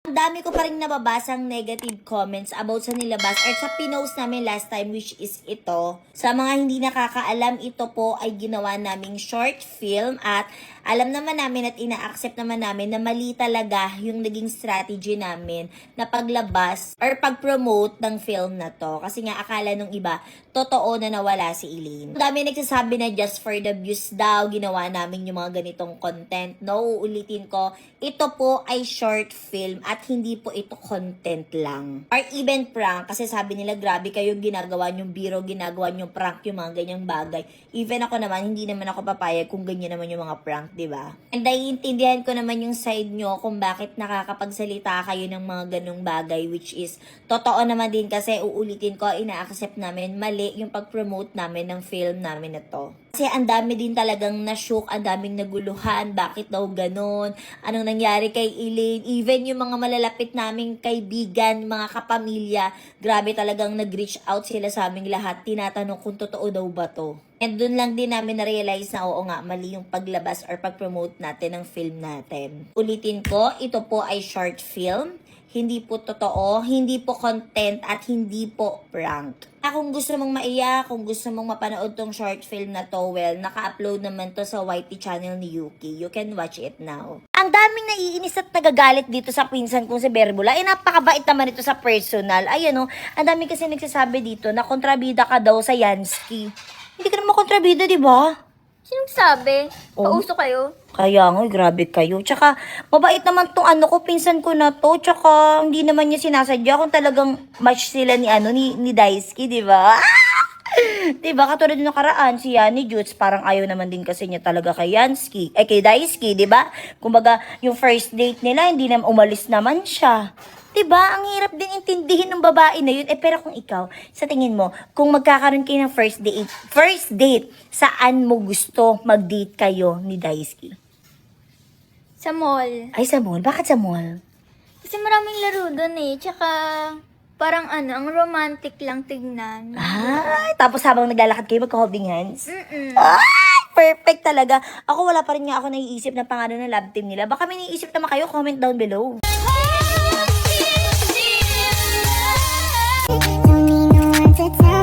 Ang dami ko pa rin nababasang negative comments about sa nilabas or sa pinost namin last time, which is ito. Sa mga hindi nakakaalam, ito po ay ginawa naming short film at alam naman namin at ina-accept naman namin na mali talaga yung naging strategy namin na paglabas or pag-promote ng film na to. Kasi nga akala nung iba, totoo na nawala si Elaine. Ang dami nagsasabi na just for the views daw, ginawa namin yung mga ganitong content. No, uulitin ko, ito po ay short film at hindi po ito content lang. Or even prank, kasi sabi nila grabe kayo ginagawa nyong biro, ginagawa nyong prank, yung mga ganyang bagay. Even ako naman, hindi naman ako papayag kung ganyan naman yung mga prank, diba? And naiintindihan ko naman yung side nyo kung bakit nakakapagsalita kayo ng mga ganong bagay, which is, totoo naman din kasi uulitin ko, ina-accept namin mali yung pag-promote namin ng film namin na to. Kasi ang dami din talagang na-shook, ang daming naguluhan, bakit daw ganon, anong nangyari kay Elaine, even yung mga malalapit naming kaibigan, mga kapamilya, grabe talagang nag-reach out sila sa aming lahat, tinatanong kung totoo daw ba to. And dun lang din namin na-realize na oo nga, mali yung paglabas or pag-promote natin ng film natin. Ulitin ko, ito po ay short film, hindi po totoo, hindi po content, at hindi po prank. Kung gusto mong maiyak, kung gusto mong mapanood tong short film na to, well, naka-upload naman to sa YT channel ni Yuki. You can watch it now. Ang daming naiinis at nagagalit dito sa pinsan kong si Berbula. Napakabait naman ito sa personal. Ayan o, ang dami kasi nagsasabi dito na kontrabida ka daw sa Yansky. Hindi ka naman kontrabida, di ba? Sinong sabi? Oh. Pauso kayo? Kaya nga, grabe kayo. Tsaka, mabait naman tong pinsan ko na to. Tsaka, hindi naman niya sinasadya kung talagang match sila ni Daisuke, di ba? Di ba? Katulad ng nakaraan, si Yani Jutes, parang ayaw naman din kasi niya talaga kay Yansky. Kay Daisuke, di ba? Kumbaga, yung first date nila, hindi naman umalis naman siya. Diba? Ang hirap din intindihin ng babae na yun. Pero kung ikaw, sa tingin mo, kung magkakaroon kayo ng first date, saan mo gusto mag-date kayo ni Daisuke? Sa mall. Ay, sa mall? Bakit sa mall? Kasi maraming laro doon eh. Tsaka, parang ang romantic lang tignan. Ay, tapos habang naglalakad kayo, magka-holding hands? Mm-mm. Ay, perfect talaga. Ako, wala pa rin nga ako naiisip na pangalan ng love team nila. Baka may naiisip naman kayo, comment down below. Don't need no one to tell